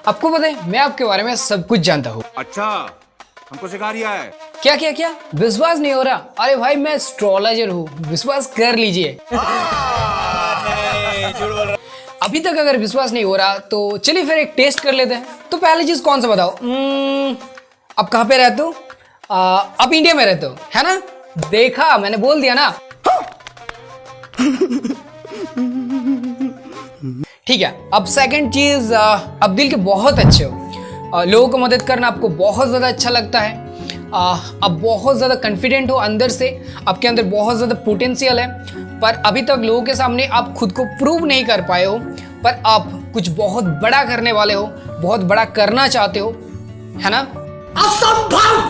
आपको पता है मैं आपके बारे में सब कुछ जानता हूँ। अच्छा, हमको सिखा रिया है। क्या क्या क्या विश्वास नहीं हो रहा? अरे भाई मैं एस्ट्रोलॉजर हूँ, विश्वास कर लीजिए। अभी तक अगर विश्वास नहीं हो रहा तो चलिए फिर एक टेस्ट कर लेते हैं। तो पहली चीज कौन सा बताओ? आप कहाँ पे रहते हो? आप इंडिया में रहते हो है ना? देखा, मैंने बोल दिया ना। ठीक है, अब सेकंड चीज, आप दिल के बहुत अच्छे हो, लोगों को मदद करना आपको बहुत ज़्यादा अच्छा लगता है, आप बहुत ज़्यादा कॉन्फिडेंट हो अंदर से, आपके अंदर बहुत ज़्यादा पोटेंशियल है, पर अभी तक लोगों के सामने आप खुद को प्रूव नहीं कर पाए हो, पर आप कुछ बहुत बड़ा करने वाले हो, बहुत बड़ा करना चाहते हो, है ना? असंभव,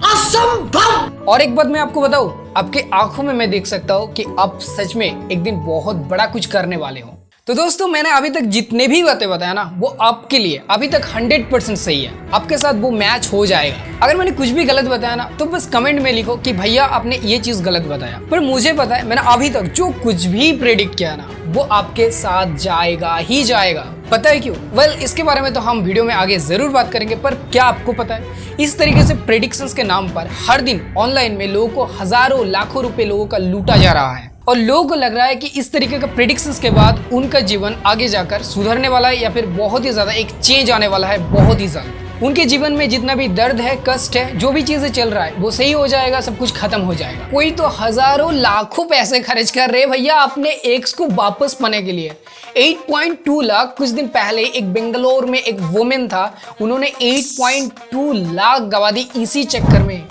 असंभव। और एक बात मैं आपको बताऊं, आपके आंखों में मैं देख सकता हूं कि आप सच में एक दिन बहुत बड़ा कुछ करने वाले हो। तो दोस्तों मैंने अभी तक जितने भी बातें बताया ना वो आपके लिए अभी तक 100% सही है, आपके साथ वो मैच हो जाएगा। अगर मैंने कुछ भी गलत बताया ना तो बस कमेंट में लिखो कि भैया आपने ये चीज गलत बताया, पर मुझे पता है मैंने अभी तक जो कुछ भी प्रेडिक्ट किया ना वो आपके साथ जाएगा ही जाएगा। पता है क्यों? वेल, इसके बारे में तो हम वीडियो में आगे जरूर बात करेंगे, पर क्या आपको पता है इस तरीके से प्रेडिक्शंस के नाम पर हर दिन ऑनलाइन में लोगों को हजारों लाखों रुपए लोगों का लूटा जा रहा है, और लोगों को लग रहा है कि इस तरीके का प्रेडिक्शंस के बाद उनका जीवन आगे जाकर सुधरने वाला है या फिर बहुत ही ज्यादा एक चेंज आने वाला है, बहुत ही ज्यादा। उनके जीवन में जितना भी दर्द है, कष्ट है, जो भी चीजें चल रहा है वो सही हो जाएगा, सब कुछ खत्म हो जाएगा। कोई तो हजारों लाखों पैसे खर्च कर रहे भैया अपने एक्स को वापस पाने के लिए। 8.2 लाख। कुछ दिन पहले एक बेंगलोर में एक वुमेन था, उन्होंने 8.2 लाख गवा दी इसी चक्कर में।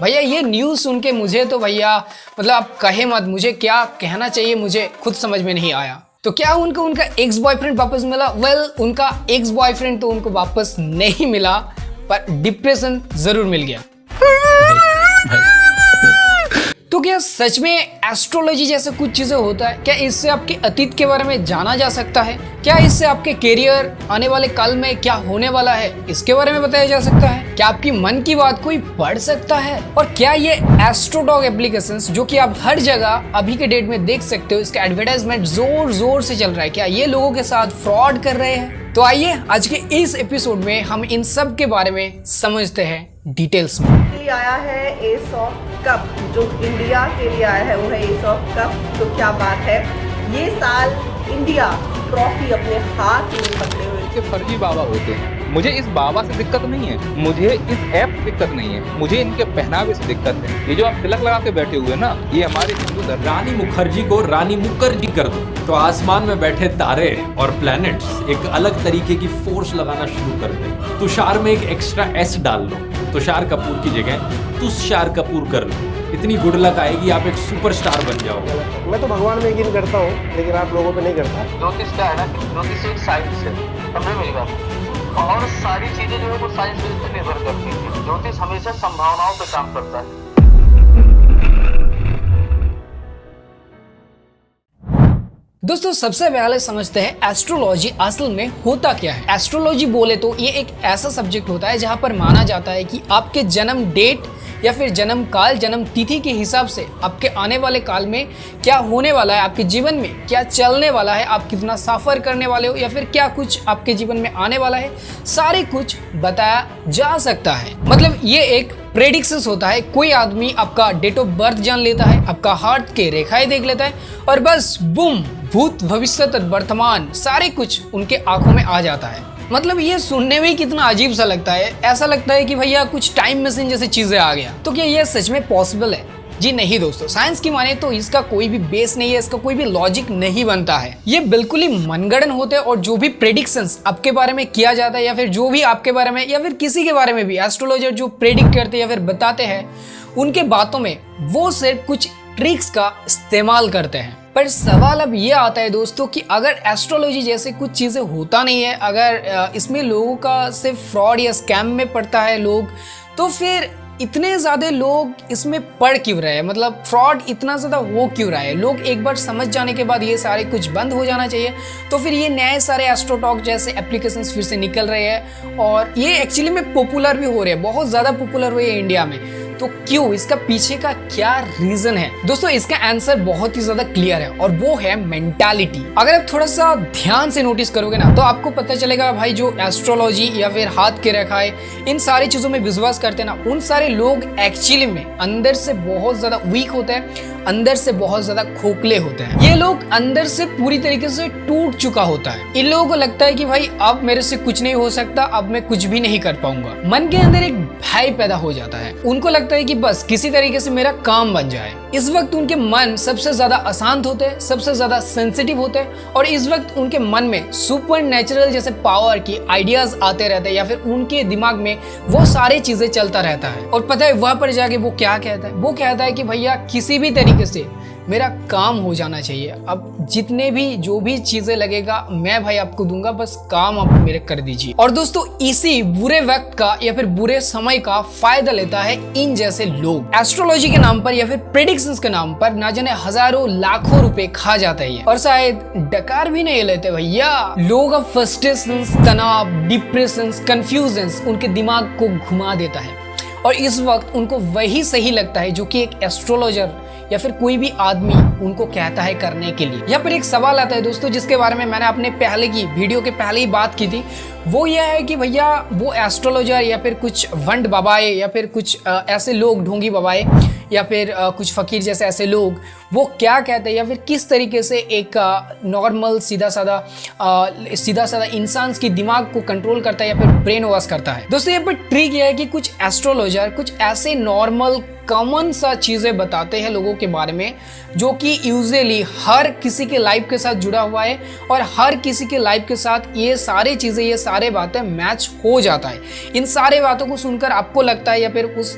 भैया ये न्यूज़ सुन के मुझे तो भैया मतलब आप कहे मत, मुझे क्या कहना चाहिए मुझे खुद समझ में नहीं आया। तो क्या उनको उनका एक्स बॉयफ्रेंड वापस मिला? वेल, उनका एक्स बॉयफ्रेंड तो उनको वापस नहीं मिला, पर डिप्रेशन जरूर मिल गया। तो क्या सच में एस्ट्रोलॉजी जैसे कुछ चीजें होता है? क्या इससे आपके अतीत के बारे में जाना जा सकता है? क्या इससे आपके करियर, आने वाले काल में क्या होने वाला है, इसके बारे में बताया जा सकता है? क्या आपकी मन की बात कोई पढ़ सकता है? और क्या ये एस्ट्रोडॉग एप्लीकेशंस जो कि आप हर जगह अभी के डेट में देख सकते हो, इसका एडवर्टाइजमेंट जोर जोर से चल रहा है, क्या ये लोगों के साथ फ्रॉड कर रहे हैं? तो आइए आज के इस एपिसोड में हम इन सब के बारे में समझते हैं डिटेल्स में। आया है एस ऑफ कप, जो इंडिया के लिए आया है वो है एस ऑफ कप। तो क्या बात है, ये साल इंडिया ट्रॉफी अपने हाथ में पकड़े हुए के फर्जी बाबा होते हैं। मुझे इस बाबा से दिक्कत नहीं है, मुझे इस ऐप से दिक्कत नहीं है, मुझे इनके पहनावे से दिक्कत है। ये जो आप तिलक लगा के बैठे हुए ना, ये हमारे हिंदू धर्म। रानी मुखर्जी को रानी मुखर्जी कर दो तो आसमान में बैठे तारे और प्लैनेट्स एक अलग तरीके की फोर्स लगाना शुरू कर दें। तुषार में एक एक्स्ट्रा एस डाल लो, तुषार कपूर की जगह तुषार कपूर कर लो, इतनी गुड लक आएगी, आप एक सुपरस्टार बन जाओगे। मैं तो भगवान में यकीन करता हूँ, लेकिन आप लोगों पे नहीं करता। ज्योतिष क्या है ना, ज्योतिष एक साइंस है, समझे मेरी बात? और सारी चीजें जो है वो साइंस बेस पर निर्भर करती है। ज्योतिष हमेशा संभावनाओं पे काम करता है। दोस्तों सबसे पहले समझते हैं एस्ट्रोलॉजी असल में होता क्या है। एस्ट्रोलॉजी बोले तो ये एक ऐसा सब्जेक्ट होता है जहां पर माना जाता है कि आपके जन्म डेट या फिर जन्म काल, जन्म तिथि के हिसाब से आपके आने वाले काल में क्या होने वाला है, आपके जीवन में क्या चलने वाला है, आप कितना सफर करने वाले हो या फिर क्या कुछ आपके जीवन में आने वाला है, सारे कुछ बताया जा सकता है। मतलब ये एक प्रेडिक्शंस होता है। कोई आदमी आपका डेट ऑफ बर्थ जान लेता है, आपका हार्ट के रेखाएं देख लेता है और बस बूम, भूत भविष्य तथा वर्तमान सारे कुछ उनके आंखों में आ जाता है। मतलब ये सुनने में कितना अजीब सा लगता है, ऐसा लगता है कि भैया कुछ टाइम मशीन जैसी चीजें आ गया। तो क्या ये सच में पॉसिबल है? जी नहीं दोस्तों, साइंस की माने तो इसका कोई भी बेस नहीं है, इसका कोई भी लॉजिक नहीं बनता है। ये बिल्कुल ही मनगढ़ंत होते हैं, और जो भी प्रेडिक्शंस आपके बारे में किया जाता है या फिर जो भी आपके बारे में या फिर किसी के बारे में भी एस्ट्रोलॉजर जो प्रेडिक्ट करते हैं या फिर बताते हैं, उनके बातों में वो सिर्फ कुछ ट्रिक्स का इस्तेमाल करते हैं। पर सवाल अब ये आता है दोस्तों कि अगर एस्ट्रोलॉजी जैसे कुछ चीज़ें होता नहीं है, अगर इसमें लोगों का सिर्फ फ्रॉड या स्कैम में पड़ता है लोग, तो फिर इतने ज़्यादा लोग इसमें पड़ क्यों रहे हैं? मतलब फ्रॉड इतना ज़्यादा हो क्यों रहा है? लोग एक बार समझ जाने के बाद ये सारे कुछ बंद हो जाना चाहिए। तो फिर ये नए सारे एस्ट्रोटॉक जैसे एप्लीकेशंस फिर से निकल रहे हैं और ये एक्चुअली में पॉपुलर भी हो रहे हैं, बहुत ज़्यादा पॉपुलर हुए हैं इंडिया में। तो क्यों, इसका पीछे का क्या रीजन है? दोस्तों इसका आंसर बहुत ही ज्यादा क्लियर है और वो है मेंटालिटी। अगर आप थोड़ा सा ध्यान से नोटिस करोगे ना तो आपको पता चलेगा भाई, जो एस्ट्रोलॉजी या फिर हाथ के रेखाएं इन सारी चीजों में विश्वास करते हैं ना, उन सारे लोग एक्चुअली में अंदर से बहुत ज्यादा वीक होते हैं, अंदर से बहुत ज्यादा खोखले होते हैं। ये लोग अंदर से पूरी तरीके से टूट चुका होता है। इन लोगों को लगता है कि भाई अब मेरे से कुछ नहीं हो सकता, अब मैं कुछ भी नहीं कर पाऊंगा। मन के अंदर एक भय पैदा हो जाता है। उनको लगता है कि बस किसी तरीके से मेरा काम बन जाए। इस वक्त उनके मन सबसे ज्यादा अशांत होते हैं, सबसे ज्यादा सेंसिटिव होते हैं और इस वक्त उनके मन में सुपर नेचुरल जैसे पावर की आइडियाज आते रहते हैं या फिर उनके दिमाग में वो सारी चीजें चलता रहता है। और पता है वहां पर जाके वो क्या कहता है? वो कहता है कि भैया किसी भी तरीके से मेरा काम हो जाना चाहिए। अब जितने भी जो भी चीजें लगेगा मैं भाई आपको दूंगा, बस काम आप मेरे कर दीजिए। और दोस्तों इसी बुरे वक्त का या फिर बुरे समय का फायदा लेता है इन जैसे लोग। एस्ट्रोलॉजी के नाम पर या फिर प्रेडिक्शंस के नाम पर ना जाने हजारों लाखों रुपए खा जाता है और शायद डकार भी नहीं लेते भैया। लोग अब फ्रस्ट्रेशंस, तनाव, डिप्रेशंस, कंफ्यूजन्स उनके दिमाग को घुमा देता है और इस वक्त उनको वही सही लगता है जो कि एक एस्ट्रोलॉजर या फिर कोई भी आदमी उनको कहता है करने के लिए। यहाँ पर एक सवाल आता है दोस्तों, जिसके बारे में मैंने अपने पहले की वीडियो के पहले ही बात की थी। वो यह है कि भैया वो एस्ट्रोलॉजर या फिर कुछ वंड बाबाए या फिर कुछ ऐसे लोग, ढोंगी बाबाए या फिर कुछ फकीर जैसे ऐसे लोग, वो क्या कहते हैं या फिर किस तरीके से एक नॉर्मल सीधा साधा इंसान के दिमाग को कंट्रोल करता है या फिर ब्रेन वॉश करता है। दोस्तों यहाँ पर ट्रिक यह है कि कुछ एस्ट्रोलॉजर कुछ ऐसे नॉर्मल कॉमन सा चीजें बताते हैं लोगों के बारे में जो कि यूजुअली हर किसी के लाइफ के साथ जुड़ा हुआ है और हर किसी के लाइफ के साथ ये सारी चीजें, ये सारे बातें मैच हो जाता है। इन सारे बातों को सुनकर आपको लगता है या फिर उस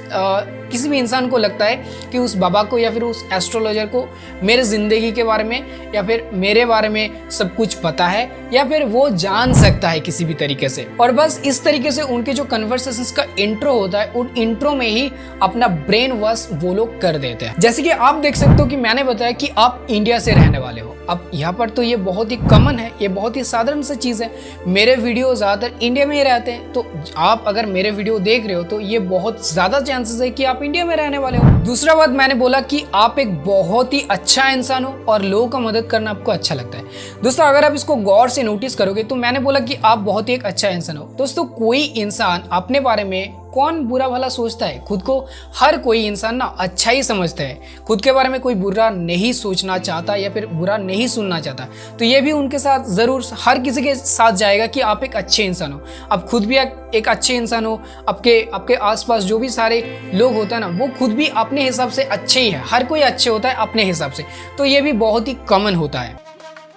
किसी भी इंसान को लगता है कि उस बाबा को या फिर उस एस्ट्रोलॉजर को मेरे जिंदगी के बारे में या फिर मेरे बारे में सब कुछ पता है या फिर वो जान सकता है किसी भी तरीके से। और बस इस तरीके से उनके जो कन्वर्सेशंस का इंट्रो होता है, उन इंट्रो में ही अपना ब्रेन वॉश वो लोग कर देते हैं। जैसे कि आप देख सकते हो कि मैंने बताया कि आप इंडिया से रहने वाले हो। अब यहाँ पर तो ये बहुत ही कॉमन है, ये बहुत ही साधारण सी चीज़ है। मेरे वीडियो ज़्यादातर इंडिया में ही रहते हैं, तो आप अगर मेरे वीडियो देख रहे हो तो ये बहुत ज़्यादा चांसेस है कि आप इंडिया में रहने वाले हो। दूसरा बात मैंने बोला कि आप एक बहुत ही अच्छा इंसान हो और लोगों का मदद करना आपको अच्छा लगता है। दोस्तों अगर आप इसको गौर से नोटिस करोगे तो मैंने बोला कि आप बहुत ही एक अच्छा इंसान हो। दोस्तों कोई इंसान अपने बारे में कौन बुरा भला सोचता है? खुद को हर कोई इंसान ना अच्छा ही समझता है, खुद के बारे में कोई बुरा नहीं सोचना चाहता या फिर बुरा नहीं सुनना चाहता। तो ये भी उनके साथ ज़रूर हर किसी के साथ जाएगा कि आप एक अच्छे इंसान हो, आप खुद भी एक अच्छे इंसान हो। आपके आसपास जो भी सारे लोग होते हैं ना, वो खुद भी अपने हिसाब से अच्छे ही है। हर कोई अच्छे होता है अपने हिसाब से, तो ये भी बहुत ही कॉमन होता है।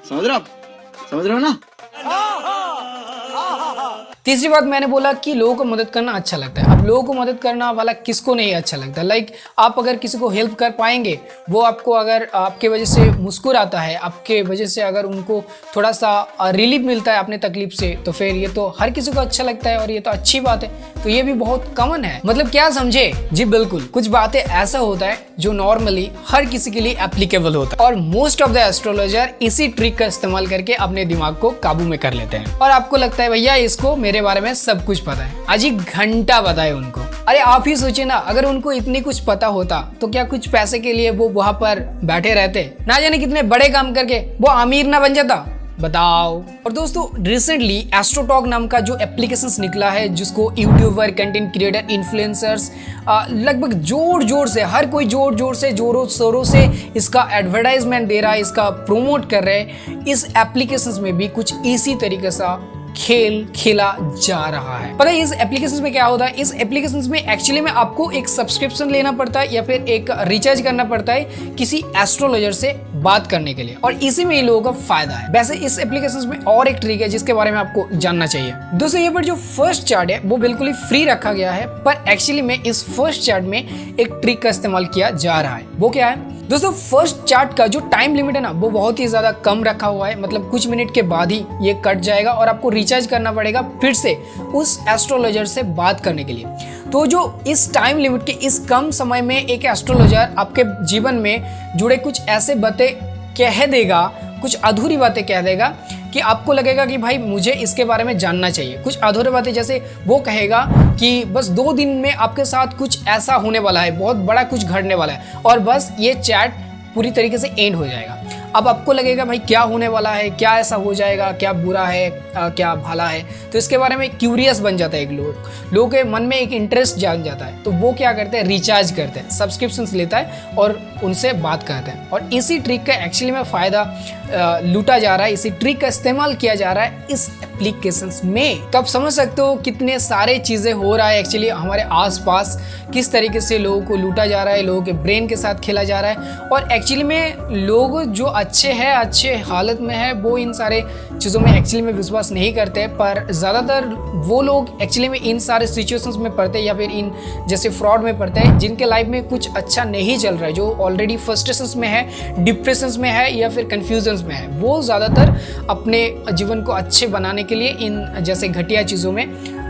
समझ रहे हो ना? तीसरी बात मैंने बोला कि लोगों को मदद करना अच्छा लगता है। अब लोगों को मदद करना वाला किसको नहीं अच्छा लगता? लाइक आप अगर किसी को हेल्प कर पाएंगे, वो आपको अगर आपके वजह से मुस्कुराता है, आपके वजह से अगर उनको थोड़ा सा रिलीफ मिलता है अपने तकलीफ से, तो फिर ये तो हर किसी को अच्छा लगता है और ये तो अच्छी बात है। तो ये भी बहुत कॉमन है। मतलब क्या समझे? जी बिल्कुल, कुछ बातें ऐसा होता है जो नॉर्मली हर किसी के लिए एप्लीकेबल होता है और मोस्ट ऑफ द एस्ट्रोलॉजर इसी ट्रिक का इस्तेमाल करके अपने दिमाग को काबू में कर लेते हैं और आपको लगता है भैया इसको मेरे बारे में सब कुछ पता है। आज ही घंटा पता है उनको। अरे आप ही सोचिए ना, अगर उनको इतनी कुछ पता होता तो क्या कुछ पैसे के लिए वो वहां पर बैठे रहते? ना जाने कितने बड़े काम करके वो अमीर ना बन जाता, बताओ। और दोस्तों रिसेंटली एस्ट्रोटॉक नाम का जो एप्लीकेशंस निकला है, जिसको यूट्यूबर, कंटेंट क्रिएटर, इन्फ्लुएंसर्स लगभग जोर से हर कोई जोर से जोरों शोरों से इसका एडवर्टाइजमेंट दे रहा है, इसका प्रोमोट कर रहे हैं। इस एप्लीकेशंस में भी कुछ इसी तरीके से खेल खेला जा रहा है। पता है इस एप्लीकेशंस में क्या होता है? इस एप्लीकेशंस में एक्चुअली में आपको एक सब्सक्रिप्शन लेना पड़ता है या फिर एक रिचार्ज करना पड़ता है किसी एस्ट्रोलॉजर से बात करने के लिए, और इसी में लोगों का फायदा है। वैसे इस एप्लीकेशंस में और एक ट्रिक है जिसके बारे में आपको जानना चाहिए। दोस्तों यहाँ पर जो फर्स्ट चार्ट है वो बिल्कुल ही फ्री रखा गया है, पर एक्चुअली में इस फर्स्ट चार्ट में एक ट्रिक का इस्तेमाल किया जा रहा है। वो क्या है दोस्तों? फर्स्ट चार्ट का जो टाइम लिमिट है ना, वो बहुत ही ज्यादा कम रखा हुआ है। मतलब कुछ मिनट के बाद ही ये कट जाएगा और आपको रिचार्ज करना पड़ेगा फिर से उस एस्ट्रोलॉजर से बात करने के लिए। तो जो इस टाइम लिमिट के इस कम समय में एक एस्ट्रोलॉजर आपके जीवन में जुड़े कुछ ऐसे बातें कह देगा, कुछ अधूरी बातें कह देगा कि आपको लगेगा कि भाई मुझे इसके बारे में जानना चाहिए। कुछ अधूरे बातें, जैसे वो कहेगा कि बस 2 दिन में आपके साथ कुछ ऐसा होने वाला है, बहुत बड़ा कुछ घटने वाला है, और बस ये चैट पूरी तरीके से एंड हो जाएगा। अब आपको लगेगा भाई क्या होने वाला है, क्या ऐसा हो जाएगा, क्या बुरा है, क्या भला है, तो इसके बारे में क्यूरियस बन जाता है एक लोगों के मन में एक इंटरेस्ट जाग जाता है। तो वो क्या करते हैं, रिचार्ज करते हैं, सब्सक्रिप्शंस लेता है और उनसे बात करते हैं। और इसी ट्रिक का एक्चुअली में फ़ायदा लूटा जा रहा है, इसी ट्रिक का इस्तेमाल किया जा रहा है इस एप्लीकेशंस में। तो आप समझ सकते हो कितने सारे चीज़ें हो रहा है एक्चुअली हमारे आसपास, किस तरीके से लोगों को लूटा जा रहा है, लोगों के ब्रेन के साथ खेला जा रहा है। और एक्चुअली में लोग जो अच्छे हैं, अच्छे हालत में है, वो इन सारे चीज़ों में एक्चुअली में विश्वास नहीं करते, पर ज़्यादातर वो लोग एक्चुअली में इन सारे सिचुएशंस में पड़ते हैं या फिर इन जैसे फ्रॉड में पड़ते हैं, जिनके लाइफ में कुछ अच्छा नहीं चल रहा है, जो ऑलरेडी फ्रस्ट्रेशंस में है, डिप्रेशंस में है या फिर कन्फ्यूजन्स में है। वो ज़्यादातर अपने जीवन को अच्छे बनाने के लिए इन जैसे घटिया चीज़ों में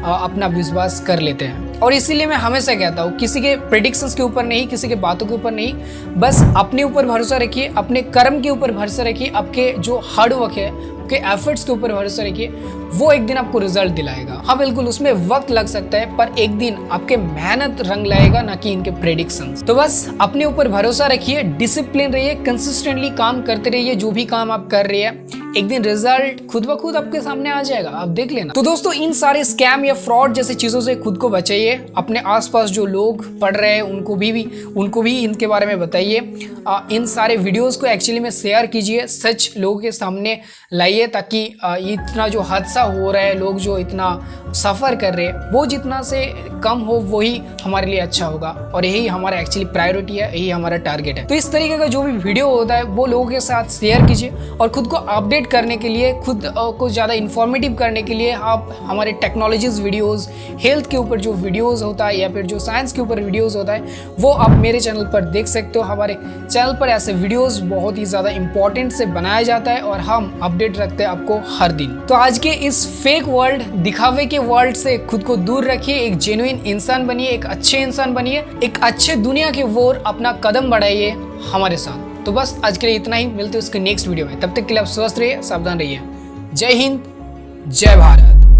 अपना विश्वास कर लेते हैं। और इसीलिए मैं हमेशा कहता हूँ, किसी के प्रेडिक्शंस के ऊपर नहीं, किसी के बातों के ऊपर नहीं, बस अपने ऊपर भरोसा रखिए, अपने कर्म के ऊपर भरोसा रखिए, आपके जो हार्ड वर्क है, आपके एफर्ट्स के ऊपर भरोसा रखिए, वो एक दिन आपको रिजल्ट दिलाएगा। हाँ बिल्कुल, उसमें वक्त लग सकता है, पर एक दिन आपके मेहनत रंग लाएगा, ना कि इनके प्रेडिक्शंस। तो बस अपने ऊपर भरोसा रखिए, डिसिप्लिन रहिए, कंसिस्टेंटली काम करते रहिए, जो भी काम आप कर रहे हैं, एक दिन रिजल्ट खुद ब खुद आपके सामने आ जाएगा, आप देख लेना। तो दोस्तों, इन सारे स्कैम या फ्रॉड जैसे चीज़ों से खुद को बचाइए। अपने आसपास जो लोग पढ़ रहे हैं उनको भी इनके बारे में बताइए। इन सारे वीडियोस को एक्चुअली में शेयर कीजिए, सच लोगों के सामने लाइए, ताकि इतना जो हादसा हो रहा है, लोग जो इतना सफ़र कर रहे हैं, वो जितना से कम हो वही हमारे लिए अच्छा होगा। और यही हमारा एक्चुअली प्रायोरिटी है, यही हमारा टारगेट है। तो इस तरीके का जो भी वीडियो होता है वो लोगों के साथ शेयर कीजिए, और खुद को अपडेट करने के लिए, खुद को ज़्यादा इन्फॉर्मेटिव करने के लिए आप हमारे टेक्नोलॉजीज वीडियोस, हेल्थ के ऊपर जो वीडियोस होता है या फिर जो साइंस के ऊपर वीडियोस होता है, वो आप मेरे चैनल पर देख सकते हो। हमारे चैनल पर ऐसे वीडियोस बहुत ही ज़्यादा इंपॉर्टेंट से बनाया जाता है और हम अपडेट रखते हैं आपको हर दिन। तो आज के इस फेक वर्ल्ड, दिखावे के वर्ल्ड से खुद को दूर रखिए, एक जेन्युइन इंसान बनिए, एक अच्छे इंसान बनिए, एक अच्छे दुनिया की ओर अपना कदम बढ़ाइए हमारे साथ। तो बस आज के लिए इतना ही, मिलते हैं उसके नेक्स्ट वीडियो में। तब तक के लिए आप स्वस्थ रहिए, सावधान रहिए। जय हिंद, जय भारत।